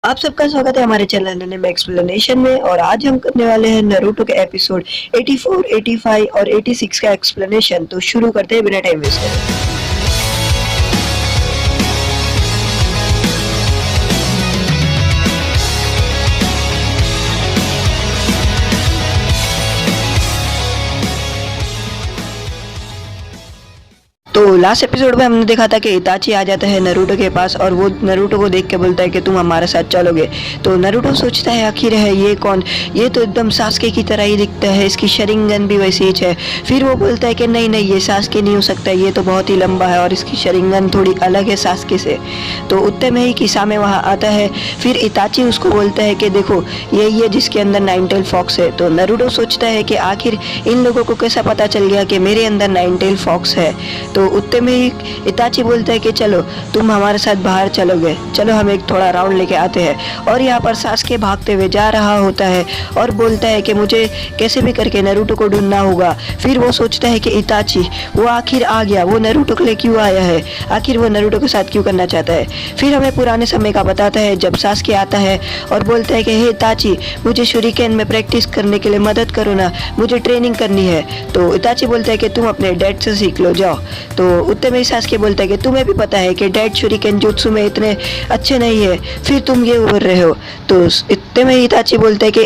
आप सबका स्वागत है हमारे चैनल एनिमे एक्सप्लेनेशन में। और आज हम करने वाले हैं नारुतो के एपिसोड 84, 85 और 86 का एक्सप्लेनेशन। तो शुरू करते हैं बिना टाइम वेस्ट करे। तो लास्ट एपिसोड में हमने देखा था कि इताची आ जाता है नारुतो के पास और वो नारुतो को देख के बोलता है कि तुम हमारे साथ चलोगे। तो नारुतो सोचता है आखिर है ये कौन, ये तो एकदम सास्के की तरह ही दिखता है, इसकी शरिंगन भी वैसी ही है। फिर वो बोलता है कि नहीं नहीं ये सास्के नहीं हो सकता, ये तो बहुत ही लंबा है और इसकी शरिंगन थोड़ी अलग है सास्के से। तो उतने में ही किसामे वहाँ आता है। फिर इताची उसको बोलता है कि देखो यही है जिसके अंदर नाइन टेल फॉक्स है। तो नारुतो सोचता है कि आखिर इन लोगों को कैसा पता चल गया कि मेरे अंदर नाइन टेल फॉक्स है। तो उतने में ही इताची बोलता है कि चलो तुम हमारे साथ बाहर चलोगे, चलो हम एक थोड़ा राउंड लेके आते हैं। और यहाँ पर सास्के भागते हुए जा रहा होता है और बोलता है कि मुझे कैसे भी करके नारुतो को ढूंढना होगा। फिर वो सोचता है कि इताची वो आखिर आ गया, वो नारुतो के लिए क्यों आया है, आखिर वो नारुतो के साथ क्यों करना चाहता है। फिर हमें पुराने समय का बताता है जब सास्के आता है और बोलता है कि हे इताची मुझे शूरिकेन में प्रैक्टिस करने के लिए मदद करो ना, मुझे ट्रेनिंग करनी है। तो इताची बोलता है कि तुम अपने डैड से सीख लो जाओ। तो उतने में ही सास्के बोलता है कि तुम्हें भी पता है कि डैड शूरिकेन जुत्सु में इतने अच्छे नहीं है, फिर तुम ये बोल रहे हो। तो इतने में ही इताची बोलता है कि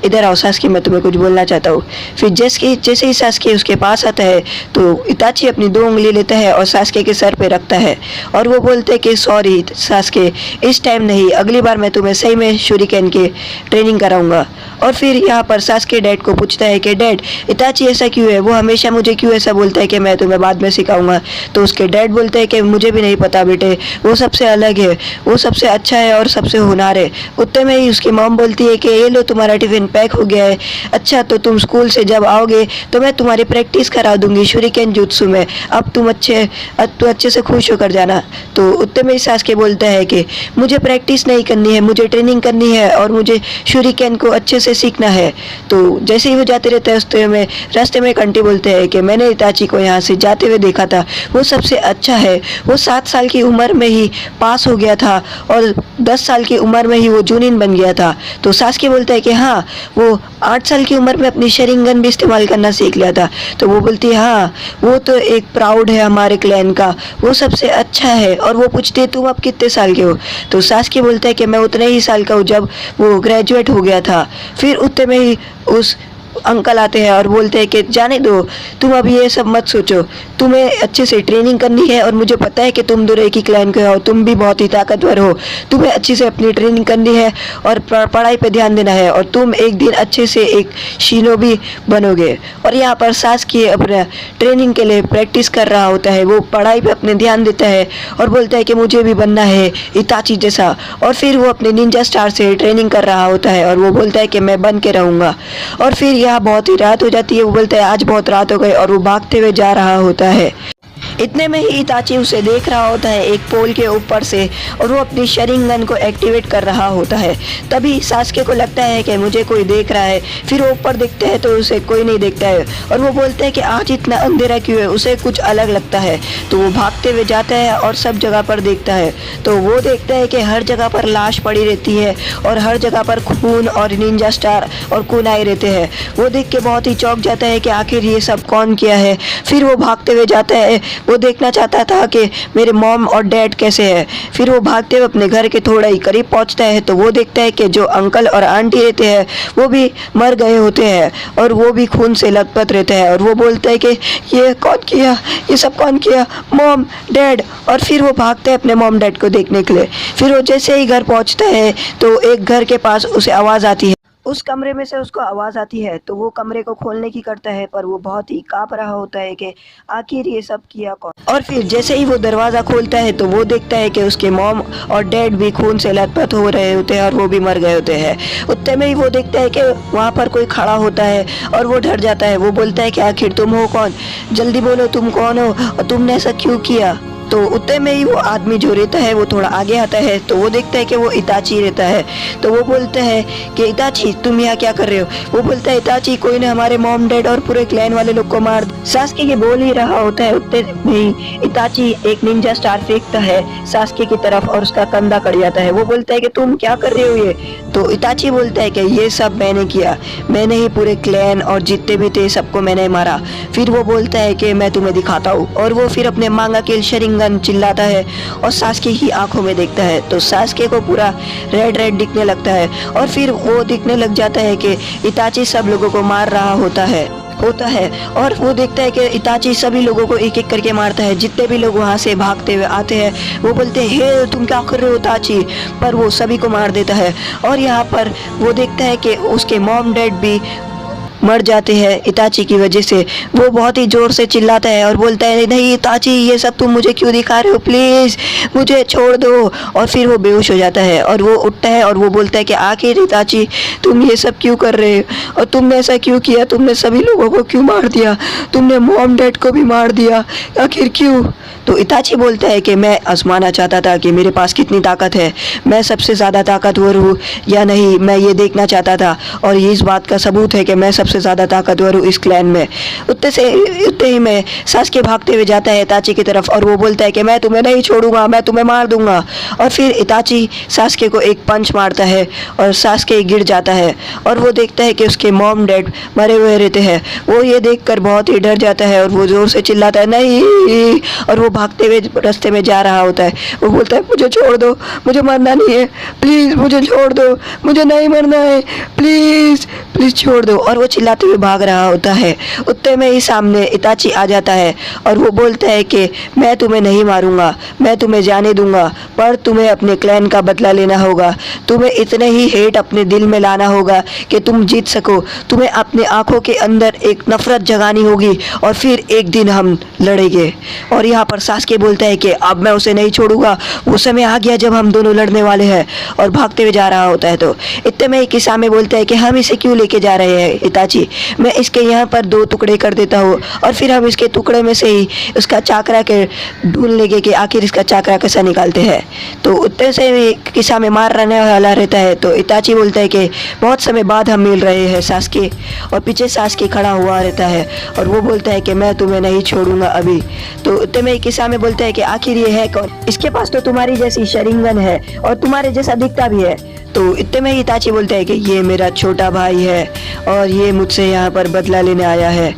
इधर आओ सास्के, मैं तुम्हें कुछ बोलना चाहता हूँ। फिर जैसे ही सास्के उसके पास आता है तो इताची अपनी दो उंगली लेता है और सास्के के सर पे रखता है और वो बोलते हैं कि सॉरी सास्के, इस टाइम नहीं, अगली बार मैं तुम्हें सही में शूरिकेन की ट्रेनिंग कराऊंगा। और फिर यहाँ पर सास्के डैड को पूछता है कि डैड इताची ऐसा क्यों है, वो हमेशा मुझे क्यों ऐसा बोलता है कि मैं तुम्हें बाद में सिखाऊंगा। तो उसके डैड बोलते हैं कि मुझे भी नहीं पता बेटे, वो सबसे अलग है, वो सबसे अच्छा है और सबसे होनहार है। उतने में ही उसकी मॉम बोलती है कि ये लो तुम्हारा टिफिन पैक हो गया है, अच्छा तो तुम स्कूल से जब आओगे तो मैं तुम्हारी प्रैक्टिस करा दूंगी शूरिकेन जुत्सु में, अब तुम अच्छे से खुश होकर जाना। तो उतने में ही सास्के बोलता है कि मुझे प्रैक्टिस नहीं करनी है, मुझे ट्रेनिंग करनी है और मुझे शूरिकेन को अच्छे से सीखना है। तो जैसे ही वो जाते रहते हैं रास्ते में एक आंटी बोलते हैं कि मैंने इताची को यहाँ से जाते हुए देखा था, वो सबसे अच्छा है, वो 7 साल की उम्र में ही पास हो गया था और 10 साल की उम्र में ही वो जूनिन बन गया था। तो सास्के बोलता है कि हाँ वो 8 साल की उम्र में अपनी शरिंगन भी इस्तेमाल करना सीख लिया था। तो वो बोलती है हाँ वो तो एक प्राउड है हमारे क्लैन का, वो सबसे अच्छा है। और वो पूछती है तुम अब कितने साल के हो। तो सास्के बोलता है कि मैं उतने ही साल का हूँ जब वो ग्रेजुएट हो गया था। फिर उतने में ही उस अंकल आते हैं और बोलते हैं कि जाने दो, तुम अभी ये सब मत सोचो, तुम्हें अच्छे से ट्रेनिंग करनी है और मुझे पता है कि तुम दुरे की क्लैन के हो, तुम भी बहुत ही ताकतवर हो, तुम्हें अच्छे से अपनी ट्रेनिंग करनी है और पढ़ाई पे ध्यान देना है और तुम एक दिन अच्छे से एक शिनोबी बनोगे। और यहाँ पर सास्के अपने ट्रेनिंग के लिए प्रैक्टिस कर रहा होता है, वो पढ़ाई पे अपने ध्यान देता है और बोलता है कि मुझे भी बनना है इताची जैसा। और फिर वो अपने निंजा स्टार से ट्रेनिंग कर रहा होता है और वो बोलता है कि मैं बन के रहूँगा। और फिर यहाँ बहुत ही रात हो जाती है, वो बोलता है आज बहुत रात हो गई और वो भागते हुए जा रहा होता है। इतने में ही इताची उसे देख रहा होता है एक पोल के ऊपर से और वो अपनी शरिंगन को एक्टिवेट कर रहा होता है। तभी सास्के को लगता है कि मुझे कोई देख रहा है। फिर वो ऊपर देखते हैं तो उसे कोई नहीं देखता है और वो बोलते हैं कि आज इतना अंधेरा क्यों है, उसे कुछ अलग लगता है। तो वो भागते हुए जाता है और सब जगह पर देखता है। तो वो देखता है कि हर जगह पर लाश पड़ी रहती है और हर जगह पर खून और निंजा स्टार और कुनाई रहते हैं। वो देख के बहुत ही चौंक जाता है कि आखिर ये सब कौन किया है। फिर वो भागते हुए जाता है, वो देखना चाहता था कि मेरे मॉम और डैड कैसे हैं। फिर वो भागते हुए अपने घर के थोड़ा ही करीब पहुंचता है तो वो देखता है कि जो अंकल और आंटी रहते हैं वो भी मर गए होते हैं और वो भी खून से लथपथ रहते हैं। और वो बोलता है कि ये कौन किया, ये सब कौन किया, मॉम डैड। और फिर वो भागता है अपने मॉम डैड को देखने के लिए। फिर वो जैसे ही घर पहुंचता है तो एक घर के पास उसे आवाज़ आती है, उस कमरे में से उसको आवाज़ आती है। तो वो कमरे को खोलने की करता है पर वो बहुत ही काँप रहा होता है कि आखिर ये सब किया कौन। और फिर जैसे ही वो दरवाज़ा खोलता है तो वो देखता है कि उसके मॉम और डैड भी खून से लथपथ हो रहे होते हैं और वो भी मर गए होते हैं। उतने में ही वो देखता है कि वहाँ पर कोई खड़ा होता है और वो डर जाता है। वो बोलता है कि आखिर तुम हो कौन, जल्दी बोलो तुम कौन हो और तुमने ऐसा क्यों किया। तो उतने में ही वो आदमी जो रहता है वो थोड़ा आगे आता है, तो वो देखता है कि वो इताची रहता है। तो वो बोलता है कि इताची तुम यहाँ क्या कर रहे हो। वो बोलता है इताची कोई ने हमारे मॉम डैड और पूरे क्लैन वाले लोग को मार दिया। सास्के ये बोल ही रहा होता है उतने में ही इताची एक निंजा स्टार फेंकता है सास्के की तरफ और उसका कंधा कट जाता है। वो बोलता है कि तुम क्या कर रहे हो ये। तो इताची बोलता है कि ये सब मैंने किया, मैंने ही पूरे क्लैन और जितने भी थे सबको मैंने मारा। फिर वो बोलता है कि मैं तुम्हें दिखाता हूँ, और वो फिर अपने मांगा किल शरिंगन चिल्लाता है और सास्के की आंखों में देखता है। तो सास्के को पूरा रेड रेड दिखने लगता है और फिर वो दिखने लग जाता है कि इताची सब लोगों को मार रहा होता है और वो देखता है कि इताची सभी लोगों को एक एक करके मारता है। जितने भी लोग वहाँ से भागते हुए आते हैं वो बोलते हैं हे तुम क्या कर रहे हो इताची, पर वो सभी को मार देता है। और यहाँ पर वो देखता है कि उसके मॉम डैड भी मर जाते हैं इताची की वजह से। वो बहुत ही जोर से चिल्लाता है और बोलता है नहीं इताची ये सब तुम मुझे क्यों दिखा रहे हो, प्लीज़ मुझे छोड़ दो। और फिर वो बेहोश हो जाता है और वो उठता है और वो बोलता है कि आखिर इताची तुम ये सब क्यों कर रहे हो और तुमने ऐसा क्यों किया, तुमने सभी लोगों को क्यों मार दिया, तुमने मॉम डैड को भी मार दिया, आखिर क्यों। तो इताची बोलता है कि मैं आजमाना चाहता था कि मेरे पास कितनी ताकत है, मैं सबसे ज़्यादा ताकतवर हूँ या नहीं, मैं ये देखना चाहता था और ये इस बात का सबूत है कि मैं सबसे ज़्यादा ताकतवर हूँ इस क्लैन में। उतने ही में सास्के भागते हुए जाता है इताची की तरफ और वो बोलता है कि मैं तुम्हें नहीं छोड़ूंगा, मैं तुम्हें मार दूंगा। और फिर इताची सास्के को एक पंच मारता है और सास्के गिर जाता है और वो देखता है कि उसके मॉम डैड मरे हुए रहते हैं। वो ये देखकर बहुत ही डर जाता है और वो ज़ोर से चिल्लाता है नहीं, और वो भागते हुए रास्ते में जा रहा होता है। वो बोलता है मुझे छोड़ दो, मुझे मरना नहीं है, प्लीज़ मुझे छोड़ दो, मुझे नहीं मरना है, प्लीज़ प्लीज़ छोड़ दो। और वो चिल्लाते हुए भाग रहा होता है। उतने में ही सामने इताची आ जाता है और वो बोलता है कि मैं तुम्हें नहीं मारूंगा, मैं तुम्हें जाने दूंगा, पर तुम्हें अपने क्लैन का बदला लेना होगा। तुम्हें इतने ही हेट अपने दिल में लाना होगा कि तुम जीत सको। तुम्हें अपने आंखों के अंदर एक नफरत जगानी होगी और फिर एक दिन हम लड़ेंगे। और यहाँ पर सास्के बोलता है कि अब मैं उसे नहीं छोड़ूंगा, वो समय आ गया जब हम दोनों लड़ने वाले हैं, और भागते हुए जा रहा होता है। तो इतने में किसामे बोलता है कि हम इसे क्यों लेके जा रहे हैं इताची, मैं इसके यहाँ पर 2 टुकड़े कर देता हूँ और फिर हम इसके टुकड़े में से ही उसका चाकरा के ढूंढ लेंगे कि आखिर इसका चाकरा कैसा निकालते हैं। तो उतने से ही किसामे मार रहने वाला रहता है। तो इताची बोलता है कि बहुत समय बाद हम मिल रहे हैं सास्के, और पीछे सास्के खड़ा हुआ रहता है और वो बोलता है कि मैं तुम्हें नहीं छोड़ूंगा अभी। तो उतने में किसामे बोलता है कि आखिर ये है कौन, इसके पास तो तुम्हारी जैसी शरिंगन है और तुम्हारे जैसा दिखता भी है। तो इतने में ही इताची बोलता है कि ये मेरा छोटा भाई है और ये मुझसे यहाँ पर बदला लेने आया है।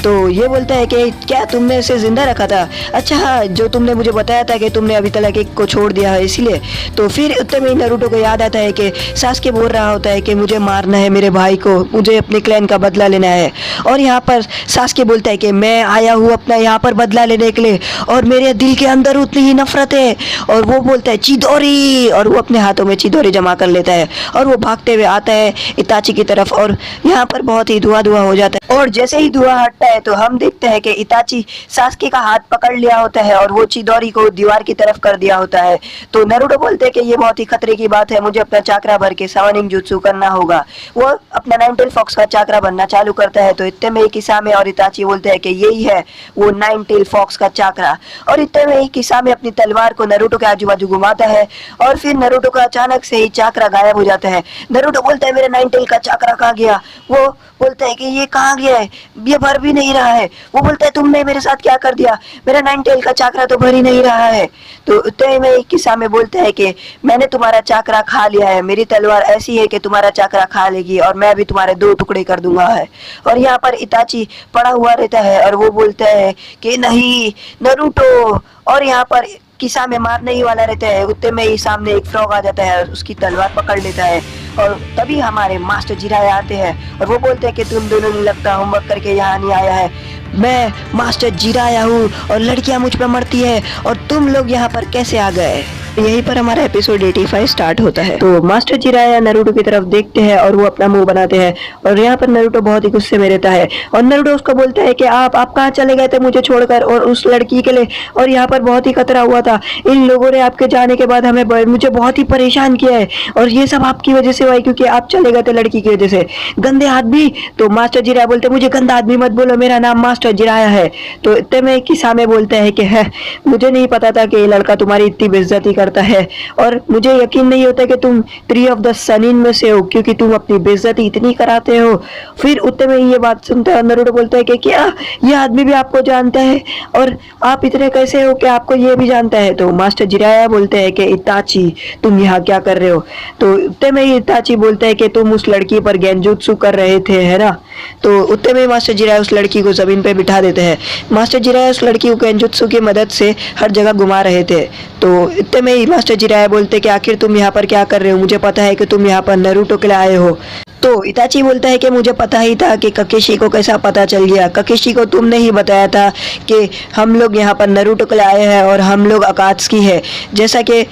तो ये बोलता है कि क्या तुमने इसे जिंदा रखा था, अच्छा हाँ, जो तुमने मुझे बताया था कि तुमने अभी तक एक को छोड़ दिया है इसलिए। तो फिर उतने में ही नारुतो को याद आता है कि सास्के बोल रहा होता है कि मुझे मारना है मेरे भाई को, मुझे अपने क्लैन का बदला लेना है। और यहाँ पर सास्के बोलता है कि मैं आया हूँ अपना यहाँ पर बदला लेने के लिए और मेरे दिल के अंदर उतनी ही नफरत है। और वो बोलता है चिदोरी, और वो अपने हाथों में चिदोरी जमा कर लेता है और वो भागते हुए आता है इताची की तरफ और यहाँ पर बहुत ही धुआं धुआं हो जाता है। और जैसे ही धुआं हटता है तो हम देखते हैं कि इताची सास्के का हाथ पकड़ लिया होता है और वो चिदोरी को दीवार की तरफ कर दिया होता है। तो नारुतो बोलते हैं कि ये बहुत ही खतरे की बात है, मुझे अपना चाकरा भर के सावनिंग जुत्सु करना होगा। वो अपना 9 टेल फॉक्स का चाकरा बनना चालू करता है। तो इतने में ही किसामे और इताची बोलते हैं कि यही है वो 9 टेल फॉक्स का चाकरा। और इतने में ही किसामे अपनी तलवार को नारुतो के आजू बाजू घुमाता है और फिर नारुतो का अचानक से ही चाकरा गायब हो जाता है। नारुतो बोलता है मेरे 9 टेल का चाकरा कहाँ गया। वो बोलता है कि ये कहाँ गया है, ये भर भी नहीं रहा है। वो बोलता है तुमने मेरे साथ क्या कर दिया, मेरा 9 टेल का चाकरा तो भर ही नहीं रहा है। तो उतने में किसामे बोलता है कि मैंने तुम्हारा चाकरा खा लिया है, मेरी तलवार ऐसी है कि तुम्हारा चाकरा खा लेगी और मैं भी तुम्हारे 2 टुकड़े कर दूंगा है। और यहाँ पर इताची पड़ा हुआ रहता है और वो बोलता है कि नहीं नारुतो, और यहाँ पर किसामे मारने ही वाला रहता है। उतने में ही सामने एक फ्रॉग आ जाता है, उसकी तलवार पकड़ लेता है और तभी हमारे मास्टर जिराया आते हैं और वो बोलते हैं कि तुम दोनों ने लगता होमवर्क करके यहाँ नहीं आया है, मैं मास्टर जिराया हूँ और लड़कियाँ मुझ पर मरती है और तुम लोग यहाँ पर कैसे आ गए। यहीं पर हमारा एपिसोड 85 स्टार्ट होता है। तो मास्टर जिराया नरूटो की तरफ देखते हैं और वो अपना मुंह बनाते हैं और यहाँ पर नरूटो बहुत ही गुस्से में रहता है और नरूटो उसको बोलता है कि आप कहाँ चले गए थे मुझे छोड़कर और उस लड़की के लिए, और यहाँ पर बहुत ही खतरा हुआ था। इन लोगों ने आपके जाने के बाद मुझे बहुत ही परेशान किया है और ये सब आपकी वजह से हुआ है क्योंकि आप चले गए थे लड़की की वजह से। गंदे आदमी। तो मास्टर जिराया बोलते मुझे गंदा आदमी मत बोलो, मेरा नाम मास्टर जिराया है। तो इतने में किसामे बोलते हैं कि है मुझे नहीं पता था कि ये लड़का तुम्हारी इतनी बेइज्जती करता है और मुझे यकीन नहीं होता कि तुम 3 ऑफ द सनीन में से हो क्योंकि तुम अपनी बेइज्जती इतनी कराते हो। फिर उतने में ये बात सुनते हैं नरूटो बोलता है कि क्या ये आदमी भी आपको जानता है और आप इतने कैसे हो कि आपको ये भी जानता है। तो मास्टर जिराया बोलते हैं कि इताची तुम यहाँ क्या कर रहे हो। तो उतने में ही इताची बोलता है कि तुम उस लड़की पर गेंजुत्सु कर रहे थे है ना। तो उतने में मास्टर जिराया उस लड़की को जमीन पे बिठा देते हैं। मास्टर जिराया उस लड़की को गेंजुत्सु की मदद से हर जगह घुमा रहे थे। तो इतने में ही मास्टर जिराया बोलते कि आखिर तुम यहाँ पर क्या कर रहे हो, मुझे पता है कि तुम यहाँ पर नरूटो के लिए आए हो। तो इताची बोलता है कि मुझे पता ही था कि ककेशी को कैसा पता चल गया, ककेशी को तुमने ही बताया था कि हम लोग यहाँ पर नरूटो के लिए आए हैं और हम लोग अकात्सुकी है जैसा कि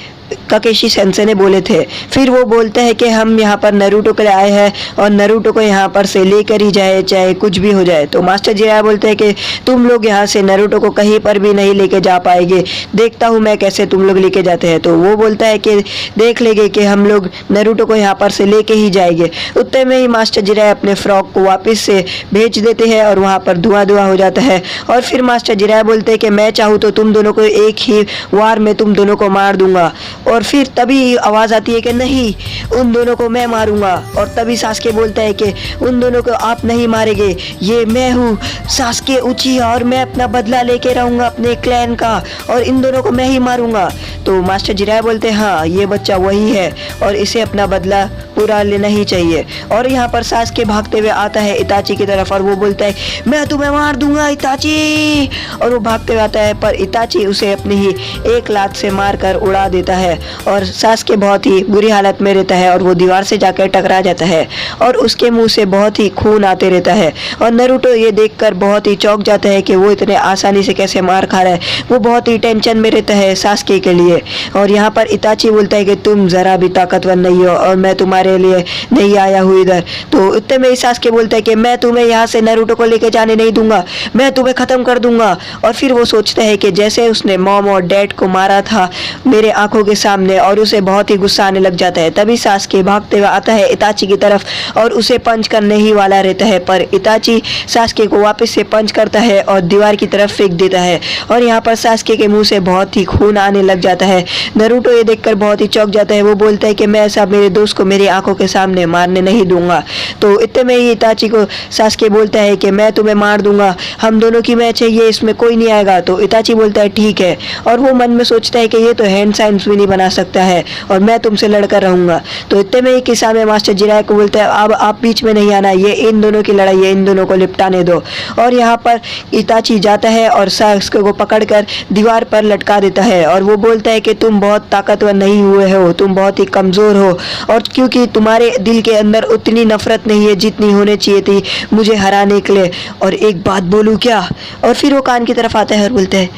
ककेशी सेंसे ने बोले थे। फिर वो बोलते हैं कि हम यहाँ पर नरूटो के लिए आए हैं और नरूटो को यहाँ पर से लेकर ही जाए चाहे कुछ भी हो जाए। तो मास्टर जिराया बोलते हैं कि तुम लोग यहाँ से नरूटो को कहीं पर भी नहीं लेके जा पाएंगे, देखता हूँ मैं कैसे तुम लोग लेके जाते हैं। तो वो बोलता है कि देख लेंगे कि हम लोग नरूटो को यहाँ पर से लेके ही जाएंगे। उतने में ही मास्टर जिराया अपने फ्रॉक को वापस से भेज देते हैं और वहाँ पर धुआं धुआं हो जाता है। और फिर मास्टर जिराया बोलते हैं कि मैं चाहूँ तो तुम दोनों को एक ही वार में तुम दोनों को मार दूंगा। और फिर तभी आवाज आती है कि नहीं उन दोनों को मैं मारूंगा। और तभी सास्के बोलता है कि उन दोनों को आप नहीं मारेंगे, ये मैं हूँ सास्के उचिहा और मैं अपना बदला लेके रहूंगा अपने क्लैन का और इन दोनों को मैं ही मारूंगा। तो मास्टर जिराया बोलते हैं हाँ ये बच्चा वही है और इसे अपना बदला पूरा लेना ही चाहिए। और यहाँ पर सास्के भागते हुए आता है इताची की तरफ और वो बोलता है मैं तुम्हें मार दूंगा इताची, और वो भागते हुए आता है पर इताची उसे अपनी ही एक लात से मार कर उड़ा देता है और सास्के बहुत ही बुरी हालत में रहता है और वो दीवार से जाकर टकरा जाता है और उसके मुंह से बहुत ही खून आते रहता है। और नरूटो ये देखकर बहुत ही चौंक जाता है कि वो इतने आसानी से कैसे मार खा रहा है। वो बहुत ही टेंशन में रहता है सास्के के लिए। और यहाँ पर इताची बोलता है कि तुम जरा भी ताकतवर नहीं हो और मैं तुम्हारे लिए नहीं आया हूँ इधर। तो इतने में सास्के बोलता है कि मैं तुम्हें यहाँ से नरूटो को लेके जाने नहीं दूंगा, मैं तुम्हें खत्म कर दूंगा। और फिर वो सोचता है कि जैसे उसने मॉम और डैड को मारा था मेरे आंखों के सामने और उसे बहुत ही गुस्सा आने लग जाता है। तभी सास्के भागते हुए आता है इताची की तरफ और उसे पंच करने ही वाला रहता है पर इताची सास्के को वापस से पंच करता है और दीवार की तरफ फेंक देता है। और यहाँ पर सास्के के मुंह से बहुत ही खून आने लग जाता है। नरूटो ये देखकर बहुत ही चौंक जाता है। वो बोलता है कि मैं ऐसा मेरे दोस्त को मेरी आंखों के सामने मारने नहीं दूंगा। तो इतने में ही इताची को सास्के बोलता है कि मैं तुम्हें मार दूंगा, हम दोनों की मैच है, ये इसमें कोई नहीं आएगा। तो इताची बोलता है ठीक है और वो मन में सोचता है कि ये तो हैंड साइंस भी नहीं बना सकता है और मैं तुमसे लड़कर रहूंगा। तो इतने में ही किसामे मास्टर जिराया को बोलता है अब आप बीच में नहीं आना, ये इन दोनों की लड़ाई है, इन दोनों को निपटाने दो। और यहाँ पर इताची जाता है और सास्के को पकड़कर दीवार पर लटका देता है और वो बोलता है कि तुम बहुत ताकतवर नहीं हुए हो, तुम बहुत ही कमजोर हो और क्योंकि तुम्हारे दिल के अंदर उतनी नफरत नहीं है जितनी होनी चाहिए थी मुझे हराने के लिए। और एक बात बोलूं क्या। और फिर वो कान की तरफ आता है और बोलता है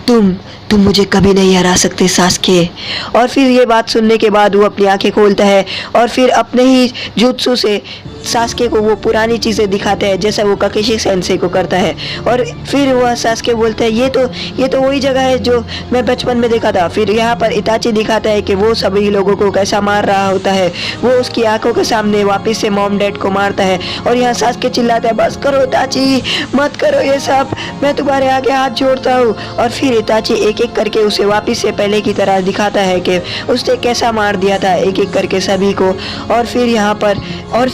तुम मुझे कभी नहीं हरा सकते सास्के। और फिर ये बात सुनने के बाद वो अपनी आंखें खोलता है और फिर अपने ही जुत्सु से सास्के को वो पुरानी चीज़ें दिखाते हैं जैसा वो ककेशी सेंसे को करता है। और फिर वह सास्के बोलता है ये तो वही जगह है जो मैं बचपन में देखा था। फिर यहाँ पर इताची दिखाता है कि वो सभी लोगों को कैसा मार रहा होता है, वो उसकी आंखों के सामने वापस से मॉम डैड को मारता है। और यहाँ सास्के चिल्लाता है बस करो इताची, मत करो ये सब, मैं तुम्हारे आगे हाथ जोड़ता हूँ। और फिर इताची एक एक करके उसे वापस से पहले की तरह दिखाता है कि उसने कैसा मार दिया था एक एक करके सभी को। और फिर यहाँ पर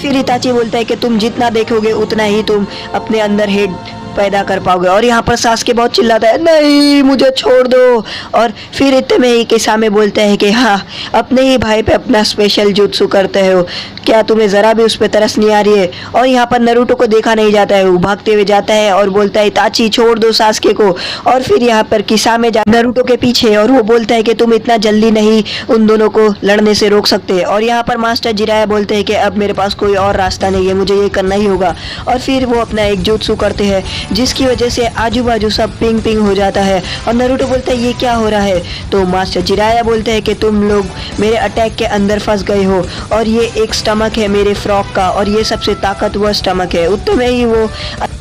इताची बोलता है कि तुम जितना देखोगे उतना ही तुम अपने अंदर हेट पैदा कर पाओगे। और यहाँ पर सास्के बहुत चिल्लाता है नहीं मुझे छोड़ दो। और फिर इतने में ही किसामे बोलते हैं कि हाँ अपने ही भाई पे अपना स्पेशल जुत्सु करते हो, क्या तुम्हें जरा भी उस पर तरस नहीं आ रही है। और यहाँ पर नरूटो को देखा नहीं जाता है, वो भागते हुए जाता है और बोलता है इताची छोड़ दो सास्के को। और फिर यहाँ पर किसामे जा नरूटो के पीछे और वो बोलता है कि तुम इतना जल्दी नहीं उन दोनों को लड़ने से रोक सकते। और यहाँ पर मास्टर जिराया बोलते हैं कि अब मेरे पास कोई और रास्ता नहीं है, मुझे ये करना ही होगा। और फिर वो अपना एक जुत्सु करते हैं जिसकी वजह से आजू बाजू सब पिंग पिंग हो जाता है। और नरूटो बोलता है ये क्या हो रहा है। तो मास्टर जिराया बोलते हैं कि तुम लोग मेरे अटैक के अंदर फंस गए हो और ये एक स्टमक है मेरे फ्रॉग का और ये सबसे ताकतवर स्टमक है। उतने में ही वो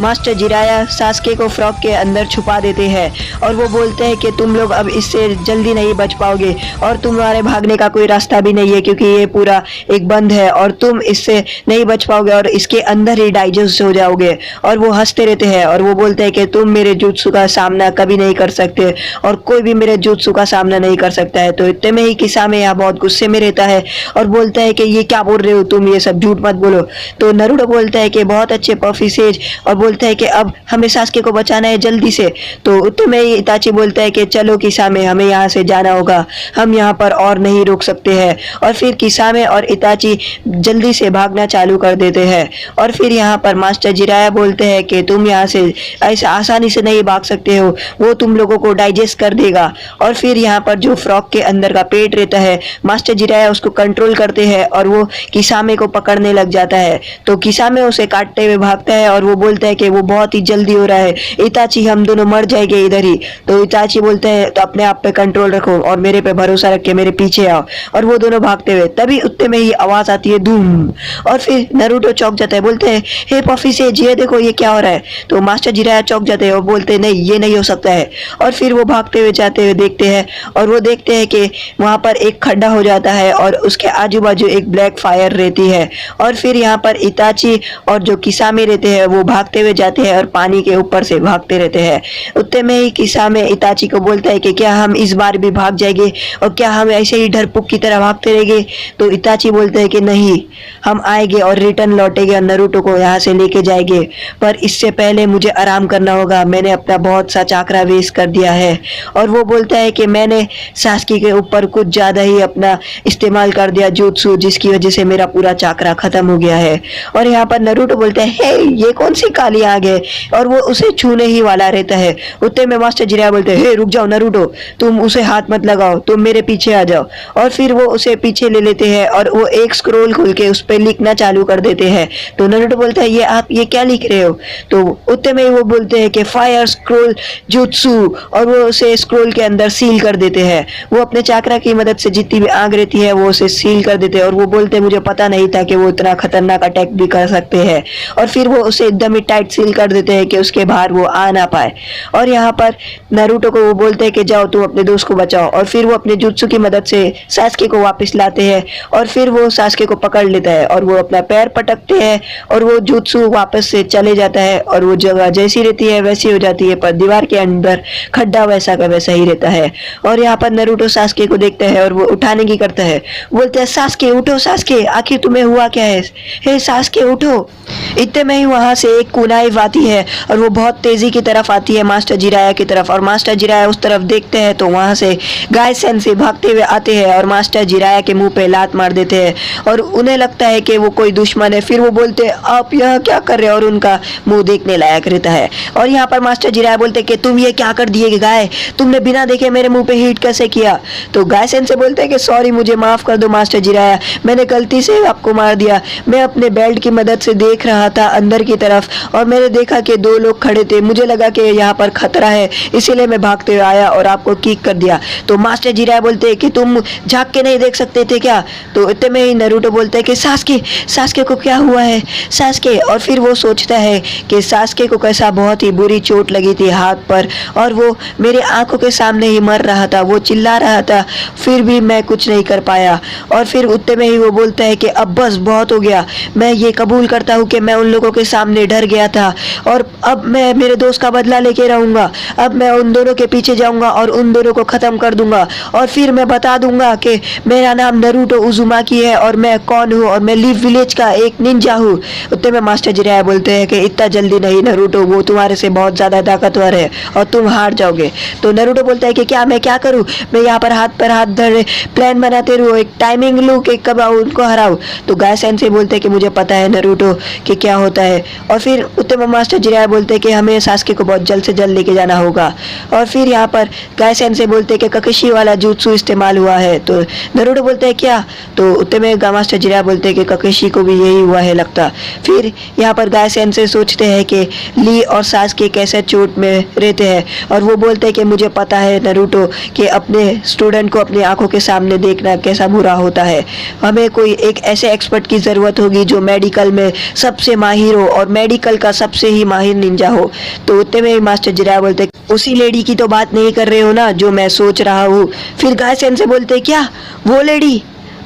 मास्टर जिराया सास्के को फ्रॉग के अंदर छुपा देते हैं और वो बोलते हैं कि तुम लोग अब इससे जल्दी नहीं बच पाओगे और तुम्हारे भागने का कोई रास्ता भी नहीं है क्योंकि ये पूरा एक बंद है और तुम इससे नहीं बच पाओगे और इसके अंदर ही डाइजेस्ट हो जाओगे। और वो हंसते रहते हैं और वो बोलते हैं कि तुम मेरे जुत्सु का सामना कभी नहीं कर सकते और कोई भी मेरे जुत्सु का सामना नहीं कर सकता है। तो इतने में ही किसामे यहाँ बहुत गुस्से में रहता है और बोलता है कि ये क्या बोल रहे हो तुम, ये सब झूठ मत बोलो। तो नरूटो बोलता है कि बहुत अच्छे पफी सेज और बोलता है कि अब हमें सास्के को बचाना है जल्दी से। तो उतने में ही इताची बोलता है कि चलो किसामे हमें यहाँ से जाना होगा, हम यहाँ पर और नहीं रुक सकते हैं। और फिर किसामे और इताची जल्दी से भागना चालू कर देते हैं। और फिर यहाँ पर मास्टर जिराया बोलते हैं कि तुम यहाँ से ऐसे आसानी से नहीं भाग सकते हो, वो तुम लोगों को डाइजेस्ट कर देगा। और फिर यहाँ पर जो फ्रॉग के अंदर का पेट रहता है मास्टर जिराया उसको कंट्रोल करते हैं और वो किसामे को पकड़ने लग जाता है। तो किसामे उसे काटते हुए भागता है और वो बोलता है कि वो बहुत ही जल्दी हो रहा है, इताची हम दोनों मर जाएंगे इधर ही। तो इताची बोलते हैं तो अपने आप पे कंट्रोल रखो और मेरे पे भरोसा रख के मेरे पीछे आओ। और वो दोनों भागते हुए तभी उतने में ही आवाज आती है धूम। और फिर नरूटो चौंक जाता है, बोलते हैं हे पफी सेज ये देखो ये क्या हो रहा है। तो मास्टर जिराया चौंक जाते हैं और बोलते हैं नहीं ये नहीं हो सकता है। और फिर वो भागते हुए जाते हुए देखते हैं और वो देखते हैं कि वहां पर एक खड्डा हो जाता है और उसके आजू बाजू एक ब्लैक फायर रहती है। और फिर यहाँ पर इताची और जो किसामे रहते हैं वो भागते हुए जाते हैं और पानी के ऊपर से भागते रहते हैं। उतने में ही किसामे इताची को बोलता है कि क्या हम इस बार भी भाग जाएंगे और क्या हम ऐसे ही डरपुक की तरह भागते रहेंगे। तो इताची बोलते हैं कि नहीं, हम आएंगे और रिटर्न लौटेंगे और नरूटो को यहाँ से लेके जाएंगे, पर इससे पहले मुझे आराम करना होगा, मैंने अपना बहुत सा चाकरा वेस्ट कर दिया है। और वो बोलता है कि मैंने सास्की के ऊपर कुछ ज्यादा ही अपना इस्तेमाल कर दिया जुत्सु, जिसकी वजह से मेरा पूरा चाकरा खत्म हो गया है। और यहाँ पर नरूटो बोलते हैं हे ये कौन सी काली आग है, और वो उसे छूने ही वाला रहता है। उतने में मास्टर जिराया बोलते हैं हे रुक जाओ नरूटो, तुम उसे हाथ मत लगाओ, तुम मेरे पीछे आ जाओ। और फिर वो उसे पीछे ले लेते हैं और वो एक स्क्रोल खोल के उस पर लिखना चालू कर देते हैं। तो नरूटो बोलता है ये आप ये क्या लिख रहे हो। तो उतने में वो बोलते हैं कि फायर स्क्रोल जुत्सु, और वो उसे स्क्रोल के अंदर सील कर देते हैं। वो अपने चाकरा की मदद से जितनी भी आग रहती है वो उसे सील कर देते हैं। और वो बोलते हैं मुझे पता नहीं था कि वो इतना खतरनाक अटैक भी कर सकते हैं। और फिर वो उसे एकदम ही टाइट सील कर देते हैं कि उसके बाहर वो आ ना पाए। और यहाँ पर नरूटो को वो बोलते हैं कि जाओ तुम अपने दोस्त को बचाओ। और फिर वो अपने जुत्सु की मदद से सास्के को वापस लाते हैं और फिर वो सास्के को पकड़ लेता है और वो अपना पैर पटकते हैं और वो जुत्सु वापस से चले जाता है और वो जगह जैसी रहती है वैसी हो जाती है, पर दीवार के अंदर खड्डा वैसा का वैसा ही रहता है। और यहाँ पर नरूटो सास्के को देखता है और वो उठाने की करता है, बोलते हैं सास्के उठो, सास्के आखिर तुम्हें हुआ क्या है, हे सास्के उठो। इतने में ही वहां से एक कुनाइव आती है और वो बहुत तेजी की तरफ आती है मास्टर जिराया की तरफ। और मास्टर जिराया उस तरफ देखते हैं तो वहां से गाय सेंसे भागते हुए आते हैं और मास्टर जिराया के मुंह पे लात मार देते हैं और उन्हें लगता है कि वो कोई दुश्मन है। फिर वो बोलते हैं आप यह क्या कर रहे हो, और उनका मुंह देखने लायक रहता है। और यहाँ पर मास्टर जिराया बोलते हैं कि तुम ये क्या कर दिए गाय, तुमने बिना देखे मेरे मुंह पे हिट कैसे किया। तो गाय सेंसे बोलते हैं कि सॉरी मुझे माफ कर दो मास्टर जिराया, मैंने गलती से आपको मार दिया। मैं अपने बेल्ट की मदद से देख रहा था अंदर की तरफ और मैंने देखा कि दो लोग खड़े थे, मुझे लगा कि यहाँ पर खतरा है इसीलिए मैं भागते हुए आया और आपको किक कर दिया। तो मास्टर जिराया बोलते हैं कि तुम झांक के नहीं देख सकते थे क्या। तो इतने में ही नरूटो बोलता है कि सास्के सास्के को क्या हुआ है सास्के। और फिर वो सोचता है कि सास्के को कैसा बहुत ही बुरी चोट लगी थी हाथ पर और वो मेरे आंखों के सामने ही मर रहा था, वो चिल्ला रहा था, फिर भी मैं कुछ नहीं कर पाया। और फिर उतने में ही वो बोलता है कि अब बस बहुत हो गया, मैं ये कबूल करता हूँ कि मैं उन लोगों के सामने डर गया था और अब मैं मेरे दोस्त का बदला लेके रहूंगा। अब मैं उन दोनों के पीछे जाऊंगा और उन दोनों को खत्म कर दूंगा और फिर मैं बता दूंगा कि मेरा नाम नरूटो उजुमाकी है और मैं कौन हूँ और मैं लीफ विलेज का एक निंजा हूँ। उतने में मास्टर जिराया बोलते हैं कि इतना जल्दी नहीं नरूटो, वो तुम्हारे से बहुत ज्यादा ताकतवर है और तुम हार जाओगे। तो नरूटो बोलता है कि क्या मैं क्या करूँ, मैं यहाँ पर हाथ धरे प्लान बनाते रहूँ, एक टाइमिंग लूँ कि कब उनको हराऊँ। तो गाय सेंसे बोलते हैं कि मुझे पता है नरूटो कि क्या होता है। और फिर उतने में मास्टर जिराया बोलते हैं कि हमें सास्के को बहुत जल्द से जल्द लेके जाना होगा। और फिर यहाँ पर गाय सेंसे बोलते हैं कि ककेशी वाला jutsu इस्तेमाल हुआ है। तो नरूटो बोलते हैं क्या? तो उतने में मास्टर जिराया बोलते हैं कि ककेशी को भी यही हुआ है लगता। फिर यहाँ पर गाय सेंसे सोचते हैं कि ली और सास्के कैसे चोट में रहते हैं, और वो बोलते हैं कि मुझे पता है नरूटो कि अपने स्टूडेंट को अपनी आंखों के सामने देखना कैसा बुरा होता है। हमें कोई एक ऐसे एक्सपर्ट की ज़रूरत होगी जो मेडिकल में सबसे माहिर हो और मेडिकल का सबसे ही माहिर निंजा हो। तो उतने में मास्टर जिराया बोलते हैं उसी लेडी की तो बात नहीं कर रहे हो ना जो मैं सोच रहा हूँ। फिर गाय सेंसे बोलते हैं क्या वो लेडी?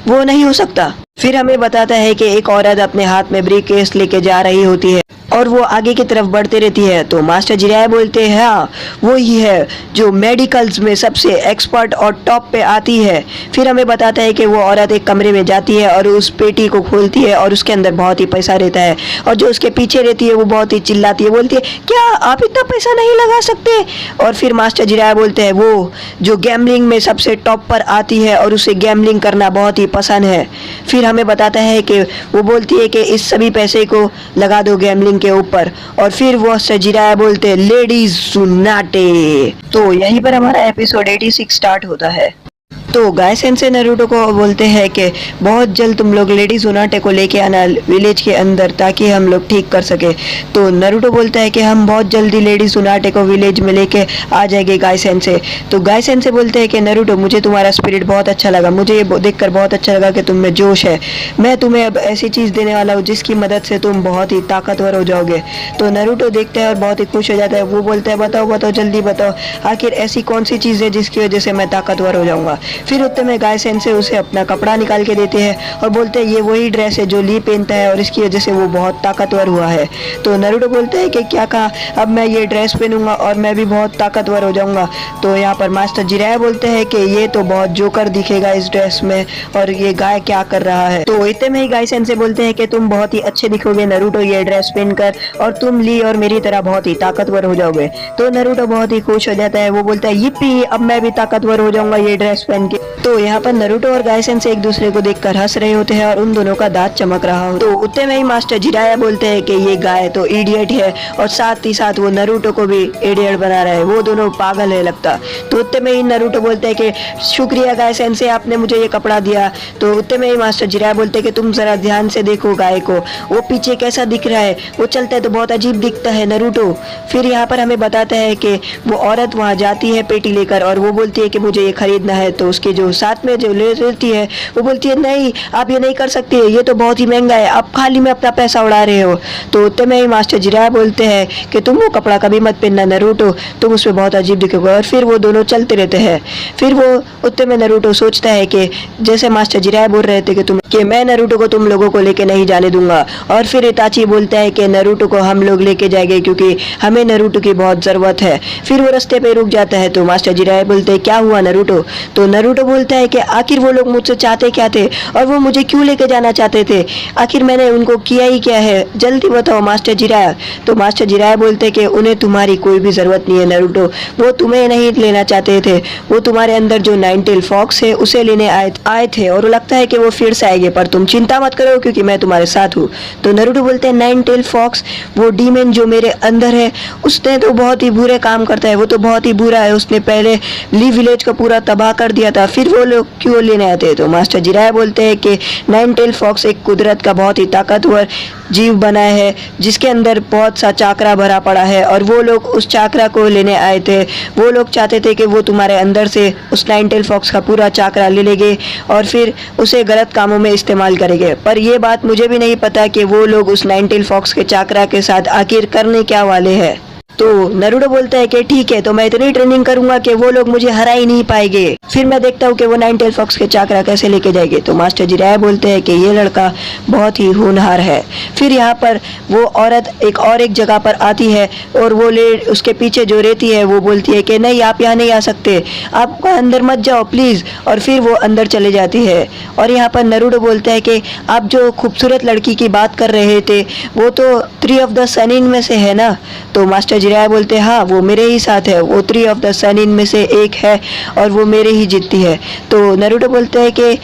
वो नहीं हो सकता। फिर हमें बताता है कि एक औरत अपने हाथ में ब्रीफ केस लेके जा रही होती है और वो आगे की तरफ बढ़ती रहती है। तो मास्टर जिराया बोलते हैं हाँ वो ही है जो मेडिकल्स में सबसे एक्सपर्ट और टॉप पे आती है। फिर हमें बताता है कि वो औरत एक कमरे में जाती है और उस पेटी को खोलती है और उसके अंदर बहुत ही पैसा रहता है, और जो उसके पीछे रहती है वो बहुत ही चिल्लाती है, बोलती है क्या आप इतना पैसा नहीं लगा सकते? और फिर मास्टर जिराया बोलते हैं वो जो गैमलिंग में सबसे टॉप पर आती है और उसे गैमलिंग करना बहुत ही पसंद है। फिर हमें बताता है कि वो बोलती है कि इस सभी पैसे को लगा दो गैमलिंग के ऊपर, और फिर वो जिराया बोलते हैं लेडीज सुनाटे। तो यहीं पर हमारा एपिसोड 86 स्टार्ट होता है। तो गाय सेंसे नरूटो को बोलते हैं कि बहुत जल्द तुम लोग लेडी सुनाटे को लेके आना विलेज के अंदर ताकि हम लोग ठीक कर सके। तो नरूटो बोलता है कि हम बहुत जल्दी लेडी सुनाटे को विलेज में लेके आ जाएंगे गाय सेंसे। तो गाय सेंसे बोलते हैं कि नरूटो मुझे तुम्हारा स्पिरिट बहुत अच्छा लगा, मुझे ये देखकर बहुत अच्छा लगा कि तुम में जोश है। मैं तुम्हें अब ऐसी चीज़ देने वाला हूँ जिसकी मदद से तुम बहुत ही ताकतवर हो जाओगे। तो नरूटो देखता है और बहुत ही खुश हो जाता है। वो बोलता है बताओ बताओ जल्दी बताओ, आखिर ऐसी कौन सी चीज़ है जिसकी वजह से मैं ताकतवर हो जाऊँगा। फिर उतने में गाय सेंसे उसे अपना कपड़ा निकाल के देते हैं और बोलते हैं ये वही ड्रेस है जो ली पहनता है और इसकी वजह से वो बहुत ताकतवर हुआ है। तो नरूटो बोलते हैं कि क्या कहा, अब मैं ये ड्रेस पहनूंगा और मैं भी बहुत ताकतवर हो जाऊंगा। तो यहाँ पर मास्टर जिराया बोलते हैं कि ये तो बहुत जोकर दिखेगा इस ड्रेस में, और ये गाय क्या कर रहा है। तो इतने में ही गाय सेंसे बोलते हैं कि तुम बहुत ही अच्छे दिखोगे नरूटो ये ड्रेस पहनकर, और तुम ली और मेरी तरह बहुत ही ताकतवर हो जाओगे। तो नरूटो बहुत ही खुश हो जाता है। वो बोलता है yippee, अब मैं भी ताकतवर हो जाऊंगा ये ड्रेस पहन के। तो यहाँ पर नरूटो और गाय सेंसे एक दूसरे को देखकर हंस रहे होते हैं और उन दोनों का दांत चमक रहा हो। तो उतने में ही मास्टर जिराया बोलते हैं कि ये गाय तो इडियट है, और साथ ही साथ वो नरूटो को भी इडियट बना रहा है, वो दोनों पागल है लगता। तो उतने में ही नरूटो बोलते हैं कि शुक्रिया गाय सेंसे, आपने मुझे ये कपड़ा दिया। तो उतने में ही मास्टर जिराया बोलते हैं कि तुम जरा ध्यान से देखो गाय को, वो पीछे कैसा दिख रहा है, वो चलता है तो बहुत अजीब दिखता है नरूटो। फिर यहाँ पर हमें बताता है कि वो औरत वहाँ जाती है पेटी लेकर और वो बोलती है कि मुझे ये खरीदना है। तो उसके जो साथ में जो लेती है वो बोलती है नहीं आप ये नहीं कर सकते, ये तो बहुत ही महंगा है, आप खाली में अपना पैसा उड़ा रहे हो। तो उतने में ही मास्टर जिराया बोलते हैं कि तुम वो कपड़ा कभी मत पहनना नरूटो, तुम उसमें बहुत अजीब दिखोगे। और फिर वो दोनों चलते रहते हैं। फिर वो उतने में नरूटो सोचता है कि जैसे मास्टर जिराया बोल रहे थे कि मैं नरूटो को तुम लोगों को लेके नहीं जाने दूंगा। और फिर इताची बोलता है कि नरूटो को हम लोग लेके जाएंगे क्योंकि हमें नरूटो की बहुत जरूरत है। फिर वो रास्ते पे रुक जाता है। तो मास्टर जिराया बोलते हैं क्या हुआ नरूटो? तो नरूटो बोलता है कि आखिर वो लोग मुझसे चाहते क्या थे और वो मुझे क्यों लेके जाना चाहते थे, आखिर मैंने उनको किया ही क्या है, जल्दी बताओ मास्टर जिराया। तो मास्टर जिराया बोलते हैं कि उन्हें तुम्हारी कोई भी जरूरत नहीं है नरूटो, वो तुम्हें नहीं लेना चाहते थे, वो तुम्हारे अंदर जो नाइन टेल फॉक्स है उसे लेने आए थे और लगता है कि वो फिर से आएंगे, पर तुम चिंता मत करो क्योंकि मैं तुम्हारे साथ हूँ। तो नरूटो बोलते हैं नाइन टेल फॉक्स, वो डीमन जो मेरे अंदर है उसने तो बहुत ही बुरे काम करता है, वो तो बहुत ही बुरा है, उसने पहले ली विलेज को पूरा तबाह कर दिया था, फिर वो लोग क्यों लेने आते हैं। तो मास्टर जिराया बोलते हैं कि नाइन टेल फॉक्स एक कुदरत का बहुत ही ताकतवर जीव बना है जिसके अंदर बहुत सा चाकरा भरा पड़ा है और वो लोग उस चाकरा को लेने आए थे। वो लोग चाहते थे कि वो तुम्हारे अंदर से उस नाइन टेल फॉक्स का पूरा चाकरा ले लेंगे और फिर उसे गलत कामों में इस्तेमाल करेंगे, पर ये बात मुझे भी नहीं पता कि वो लोग उस नाइन टेल फॉक्स के चाकरा के साथ आखिर करने क्या वाले हैं। तो नरूटो बोलता है कि ठीक है, तो मैं इतनी ट्रेनिंग करूंगा कि वो लोग मुझे हरा ही नहीं पाएंगे, फिर मैं देखता हूँ कि वो नाइन टेल फॉक्स के चाकरा कैसे लेके जाएंगे। तो मास्टर जिराया बोलते हैं कि ये लड़का बहुत ही होनहार है। फिर यहाँ पर वो औरत एक जगह पर आती है और वो उसके पीछे जो रहती है वो बोलती है कि नहीं आप यहाँ नहीं आ सकते, आप अंदर मत जाओ प्लीज, और फिर वो अंदर चले जाती है। और यहाँ पर नरूटो बोलता है कि आप जो खूबसूरत लड़की की बात कर रहे थे वो तो 3 ऑफ द सनिन में से है ना। तो मास्टर जिराया बोलते हैं हाँ वो मेरे ही साथ है, वो 3 ऑफ द सनिन में से एक है और वो मेरे ही जितती है। तो नरूटो बोलते हैं कि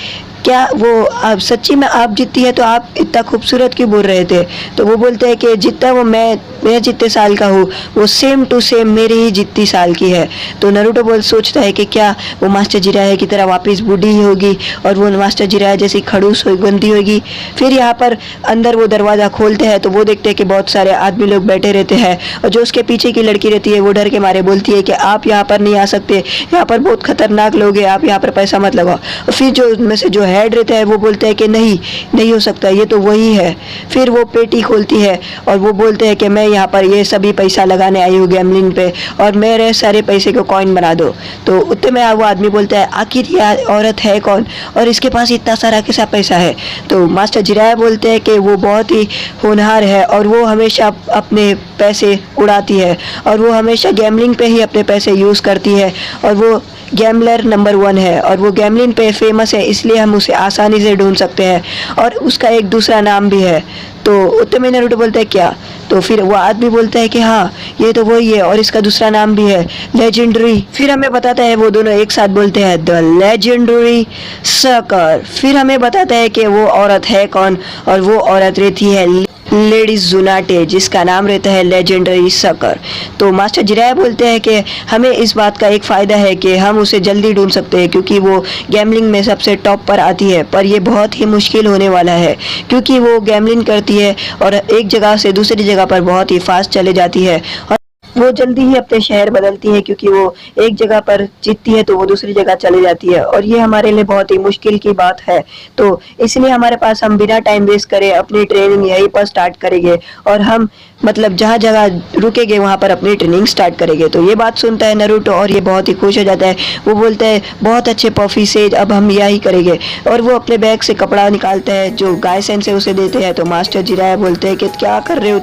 क्या वो आप सच्ची में आप जितनी है तो आप इतना खूबसूरत क्यों बोल रहे थे? तो वो बोलते हैं कि जितना वो मैं जितने साल का हूँ वो सेम टू सेम मेरी ही जितनी साल की है। तो नरूटो बोल सोचता है कि क्या वो मास्टर जिराया की तरह वापस बूढ़ी ही होगी और वो मास्टर जिराया जैसी खड़ूस हो गंदी होगी। फिर यहाँ पर अंदर वो दरवाज़ा खोलते हैं तो वो देखते हैं कि बहुत सारे आदमी लोग बैठे रहते हैं और जो उसके पीछे की लड़की रहती है वो डर के मारे बोलती है कि आप यहाँ पर नहीं आ सकते, यहाँ पर बहुत खतरनाक लोग हैं, आप यहाँ पर पैसा मत लगाओ। और फिर जो उनमें से जो हेड रहता है वो बोलता है कि नहीं हो सकता, ये तो वही है। फिर वो पेटी खोलती है और वो बोलते हैं कि मैं यहाँ पर ये सभी पैसा लगाने आई हूँ गैम्बलिंग पे और मेरे सारे पैसे को कॉइन बना दो। तो उतने में वो आदमी बोलता है आखिर यह औरत है कौन और इसके पास इतना सारा कैसा पैसा है? तो मास्टर जिराया बोलते हैं कि वो बहुत ही होनहार है और वो हमेशा अपने पैसे उड़ाती है और वो हमेशा गैम्बलिंग पे ही अपने पैसे यूज़ करती है और वो गैम्बलर नंबर 1 है और वो गैम्बलिंग पे फेमस है, इसलिए हम उसे आसानी से ढूंढ सकते हैं और उसका एक दूसरा नाम भी है। तो उतने में नरूटो बोलता है क्या? तो फिर वो आदमी बोलता है कि हाँ ये तो वही है और इसका दूसरा नाम भी है लेजेंडरी। फिर हमें बताता है वो दोनों एक साथ बोलते हैं द लेजेंडरी सकर। फिर हमें बताता है कि वो औरत है कौन और वो औरत रहती है लेडी जुनाटे जिसका नाम रहता है लेजेंडरी सकर। तो मास्टर जिराया बोलते हैं कि हमें इस बात का एक फ़ायदा है कि हम उसे जल्दी ढूंढ सकते हैं क्योंकि वो गैम्बलिंग में सबसे टॉप पर आती है, पर ये बहुत ही मुश्किल होने वाला है क्योंकि वो गैम्बलिंग करती है और एक जगह से दूसरी जगह पर बहुत ही फास्ट चले जाती है और वो जल्दी ही अपने शहर बदलती है क्योंकि वो एक जगह पर जीतती है तो वो दूसरी जगह चली जाती है और ये हमारे लिए बहुत ही मुश्किल की बात है। तो इसलिए हमारे पास हम बिना टाइम वेस्ट करे अपनी ट्रेनिंग यहीं पर स्टार्ट करेंगे और हम मतलब जहाँ जगह रुकेंगे वहाँ पर अपनी ट्रेनिंग स्टार्ट करेंगे। तो ये बात सुनता है नरूटो और ये बहुत ही खुश हो जाता है। वो बोलता है बहुत अच्छे पॉफी सेज, अब हम यही करेंगे और वो अपने बैग से कपड़ा निकालता है जो गायसेन से उसे देते हैं। तो मास्टर जिराया बोलते हैं कि क्या कर रहे हो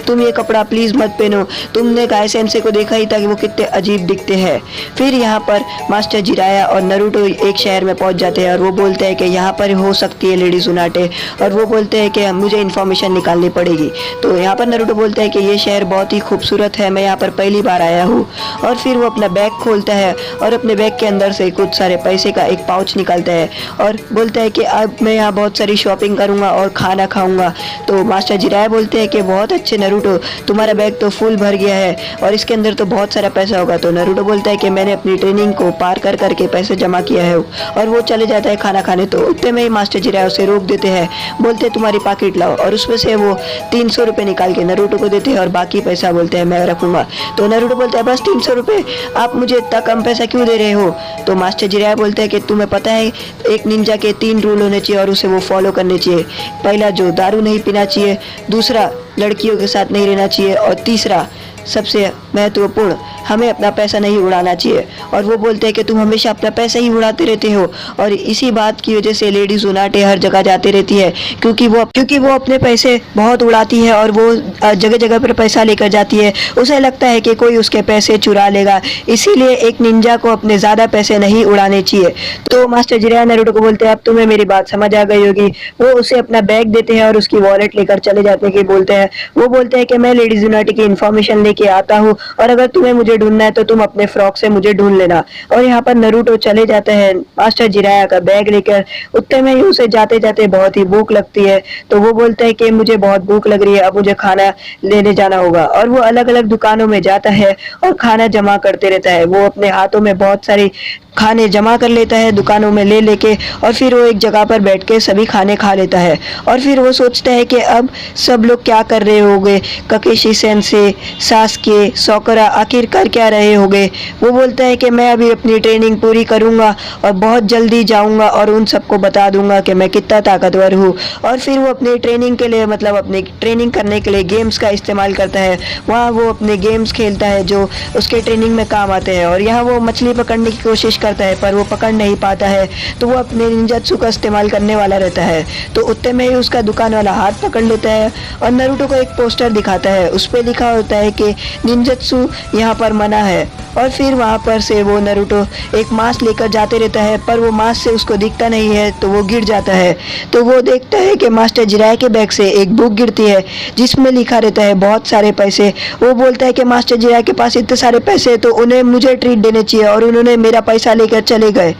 तुम ये कपड़ा प्लीज़ मत पहनो, तुमने गायसेन से को देखा ही था कि वो कितने अजीब दिखते हैं। फिर यहाँ पर मास्टर जिराया और नरूटो एक शहर में पहुँच जाते हैं और वो बोलते हैं कि यहाँ पर हो सकती है लेडी जुनाटे और वो बोलते हैं कि मुझे इन्फॉर्मेशन निकालनी पड़ेगी। तो यहाँ पर नरूटो बोलता है कि ये शहर बहुत ही खूबसूरत है, मैं यहाँ पर पहली बार आया हूँ। और फिर वो अपना बैग खोलता है और अपने बैग के अंदर से कुछ सारे पैसे का एक पाउच निकालता है और बोलता है कि अब मैं यहाँ बहुत सारी शॉपिंग करूँगा और खाना खाऊंगा। तो मास्टर जिराया बोलते हैं कि बहुत अच्छे नरूटो, तुम्हारा बैग तो फुल भर गया है और इसके अंदर तो बहुत सारा पैसा होगा। तो नरूटो बोलता है कि मैंने अपनी ट्रेनिंग को पार कर करके पैसे जमा किया है और वो चले जाता है खाना खाने। तो उतने में ही मास्टर जिराया उसे रोक देते हैं, बोलते तुम्हारी पॉकेट लाओ और उसमें से वो 300 रुपये निकाल के नरूटो को देते हैं और बाकी पैसा बोलते हैं मैं रखूंगा। तो नरूटो बोलता है बस 300 रुपये, आप मुझे इतना कम पैसा क्यों दे रहे हो? तो मास्टर जिराया बोलते हैं कि तुम्हें पता है एक निंजा के 3 रूल होने चाहिए और उसे वो फॉलो करने चाहिए। पहला जो दारू नहीं पीना चाहिए, दूसरा लड़कियों के साथ नहीं रहना चाहिए और तीसरा सबसे महत्वपूर्ण हमें अपना पैसा नहीं उड़ाना चाहिए। और वो बोलते हैं कि तुम हमेशा अपना पैसा ही उड़ाते रहते हो और इसी बात की वजह से लेडी जुनाटे हर जगह जाती रहती है क्योंकि वो अपने पैसे बहुत उड़ाती है और वो जगह जगह पर पैसा लेकर जाती है। उसे लगता है कि कोई उसके पैसे चुरा लेगा, इसीलिए एक निंजा को अपने ज़्यादा पैसे नहीं उड़ाने चाहिए। तो मास्टर जिराया नरूटो को बोलते हैं अब तुम्हें मेरी बात समझ आ गई होगी। वो उसे अपना बैग देते हैं और उसकी वॉलेट लेकर चले जाते हैं। वो बोलते हैं कि मैं लेडी जुनाटे की इन्फॉर्मेशन लेके आता हूँ और अगर तुम्हें मुझे ढूंढना है तो तुम अपने फ्रॉक से मुझे ढूंढ लेना। और यहाँ पर नरूटो चले जाते हैं मास्टर जिराया का बैग लेकर। उतने में ही उसे जाते जाते बहुत ही भूख लगती है तो वो बोलता है कि मुझे बहुत भूख लग रही है, अब मुझे खाना लेने जाना होगा। और वो अलग अलग दुकानों में जाता है और खाना जमा करते रहता है। वो अपने हाथों में बहुत सारी खाने जमा कर लेता है दुकानों में ले लेके और फिर वो एक जगह पर बैठ के सभी खाने खा लेता है। और फिर वो सोचता है कि अब सब लोग क्या कर रहे होंगे, ककेशी सेंसे, सास्के, सोकरा आखिर कर क्या रहे होंगे। वो बोलता है कि मैं अभी अपनी ट्रेनिंग पूरी करूंगा और बहुत जल्दी जाऊंगा और उन सबको बता दूंगा कि मैं कितना ताकतवर हूँ। और फिर वो अपनी ट्रेनिंग के लिए मतलब अपनी ट्रेनिंग करने के लिए गेम्स का इस्तेमाल करता है। वहाँ वो अपने गेम्स खेलता है जो उसके ट्रेनिंग में काम आते हैं। और यहाँ वो मछली पकड़ने की कोशिश करता है पर वो पकड़ नहीं पाता है तो वो अपने निंजात्सु का इस्तेमाल करने वाला रहता है। तो उतने में ही उसका दुकान वाला हाथ पकड़ लेता है और नरूटो को एक पोस्टर दिखाता है, उस पर लिखा होता है कि निंजात्सु यहाँ पर मना है। और फिर वहाँ पर से वो नरूटो एक मांस लेकर जाते रहता है पर वो मांस से उसको दिखता नहीं है तो वो गिर जाता है। तो वो देखता है कि मास्टर जिराया के बैग से एक बुक गिरती है जिसमें लिखा रहता है बहुत सारे पैसे। वो बोलता है कि मास्टर जिराया के पास इतने सारे पैसे तो उन्हें मुझे ट्रीट देने चाहिए और उन्होंने मेरा पैसा लेकर चले गए।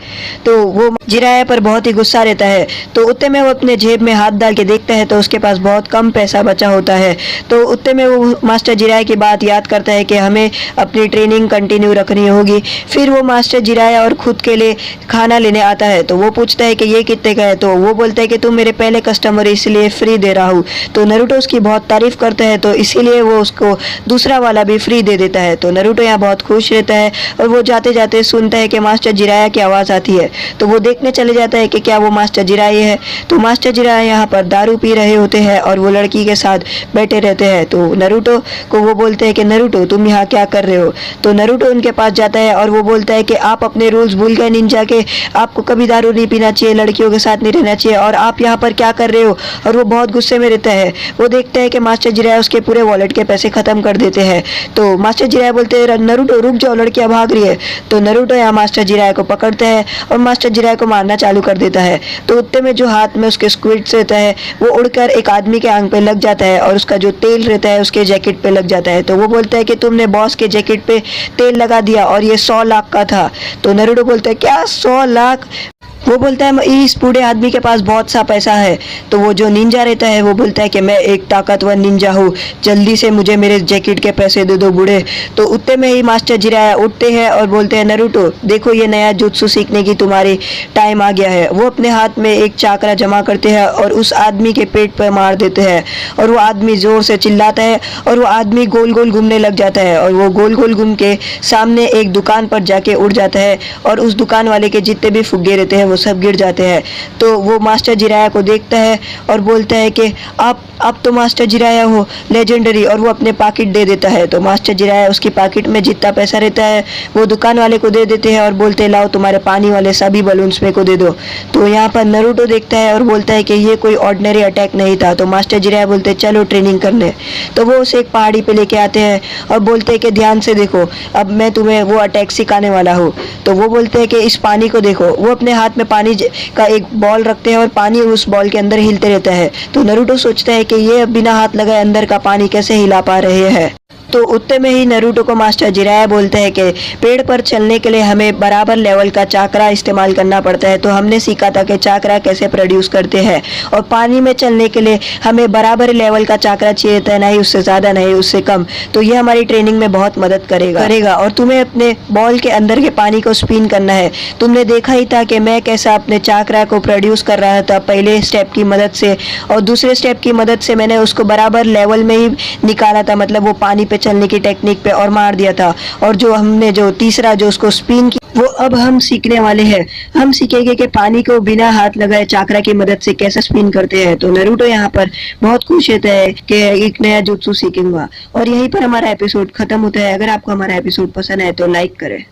तो वो जिराया पर बहुत ही गुस्सा रहता है। तो उतने में वो अपने जेब में हाथ डाल के देखता है तो उसके पास बहुत कम पैसा बचा होता है। तो उतने में वो मास्टर जिराया की बात याद करता है कि हमें अपनी ट्रेनिंग कंटिन्यू रखनी होगी। फिर वो मास्टर जिराया और खुद के लिए खाना लेने आता है। तो वो पूछता है कि ये कितने का है। तो वो बोलता है कि तुम मेरे पहले कस्टमर इसलिए फ्री दे रहा हूँ। तो नरूटो उसकी बहुत तारीफ करता है तो इसीलिए वो उसको दूसरा वाला भी फ्री दे देता है। तो नरूटो यहाँ बहुत खुश रहता है और वो जाते जाते सुनता है कि मास्टर जिराया की आवाज़ आती है। तो वो देखने चले जाता है कि क्या वो मास्टर जिराया है। तो मास्टर जिराया यहाँ पर दारू पी रहे होते हैं और वो लड़की के साथ बैठे रहते हैं। तो नरूटो को वो बोलते हैं कि नरूटो तुम यहाँ क्या कर रहे हो। तो नरूटो उनके पास जाता है और वो बोलता है कि आप अपने रूल्स भूल गए निंजा के, आपको कभी दारू नहीं पीना चाहिए, लड़कियों के साथ नहीं रहना चाहिए और आप यहाँ पर क्या कर रहे हो। और वो बहुत गुस्से में रहता है। वो देखता है कि मास्टर जिराया उसके पूरे वॉलेट के पैसे खत्म कर देते हैं। तो मास्टर जिराया बोलते हैं नरूटो रुक जाओ, लड़कियां भाग रही है। तो नरूटो यहाँ मास्टर जिराया को पकड़ता है और मास्टर जिराया को मारना चालू कर देता है। तो उतने में जो हाथ में उसके स्क्विड्स रहता है वो उड़कर एक आदमी के आंख पे लग जाता है और उसका जो तेल रहता है उसके जैकेट पे लग जाता है। तो वो बोलता है कि तुमने बॉस के जैकेट पे तेल लगा दिया और ये 100 लाख का था। तो नरूटो बोलता है क्या 100 लाख। वो बोलता है इस बूढ़े आदमी के पास बहुत सा पैसा है। तो वो जो निंजा रहता है वो बोलता है कि मैं एक ताकतवर निंजा हूँ, जल्दी से मुझे मेरे जैकेट के पैसे दे दो बूढ़े। तो उतने में ही मास्टर जिराया उठते हैं और बोलते हैं नरूटो देखो ये नया जुत्सु सीखने की तुम्हारी टाइम आ गया है। वो अपने हाथ में एक चाकरा जमा करते हैं और उस आदमी के पेट पर मार देते हैं और वो आदमी जोर से चिल्लाता है और वो आदमी गोल गोल घूमने लग जाता है और वो गोल गोल घूम के सामने एक दुकान पर जाके उड़ जाता है और उस दुकान वाले के जितने भी फुग्गे रहते हैं वो सब गिर जाते हैं। तो वो मास्टर जिराया को देखता है और बोलता है कि आप तो मास्टर जिराया हो लेजेंडरी, और वो अपने पाकिट दे देता है। तो मास्टर जिराया उसकी पाकिट में जितना पैसा रहता है वो दुकान वाले को दे देते हैं और बोलते हैं लाओ तुम्हारे पानी वाले सभी बलून्स मेरे को दे दो। तो यहाँ पर नरूटो देखता है और बोलता है कि ये कोई ऑर्डिनरी अटैक नहीं था। तो मास्टर जिराया बोलते हैं चलो ट्रेनिंग करने। तो वो उसे एक पहाड़ी पे लेके आते हैं और बोलते हैं कि ध्यान से देखो अब मैं तुम्हें वो अटैक सिखाने वाला हूँ। तो वो बोलते हैं कि इस पानी को देखो। वो अपने हाथ में पानी का एक बॉल रखते हैं और पानी उस बॉल के अंदर हिलते रहता है। तो नरूटो सोचता है कि ये बिना हाथ लगाए अंदर का पानी कैसे हिला पा रहे हैं। तो उतने में ही नरूटो को मास्टर जिराया बोलते हैं कि पेड़ पर चलने के लिए हमें बराबर लेवल का चाकरा इस्तेमाल करना पड़ता है। तो हमने सीखा था कि चाकरा कैसे प्रोड्यूस करते हैं और पानी में चलने के लिए हमें बराबर लेवल का चाकरा चाहिए था, नहीं उससे ज़्यादा नहीं उससे कम। तो ये हमारी ट्रेनिंग में बहुत मदद करेगा और तुम्हें अपने बॉल के अंदर के पानी को स्पिन करना है। तुमने देखा ही था कि मैं कैसा अपने चाकरा को प्रोड्यूस कर रहा था पहले स्टेप की मदद से और दूसरे स्टेप की मदद से मैंने उसको बराबर लेवल में ही निकाला था, मतलब वो पानी पे चलने की टेक्निक पे और मार दिया था। और जो हमने जो तीसरा जो उसको स्पिन की वो अब हम सीखने वाले हैं। हम सीखेंगे कि पानी को बिना हाथ लगाए चाकरा की मदद से कैसे स्पिन करते हैं। तो नरूटो यहाँ पर बहुत खुश रहता है कि एक नया जुत्सु सीखूंगा। और यहीं पर हमारा एपिसोड खत्म होता है। अगर आपको हमारा एपिसोड पसंद है तो लाइक करें।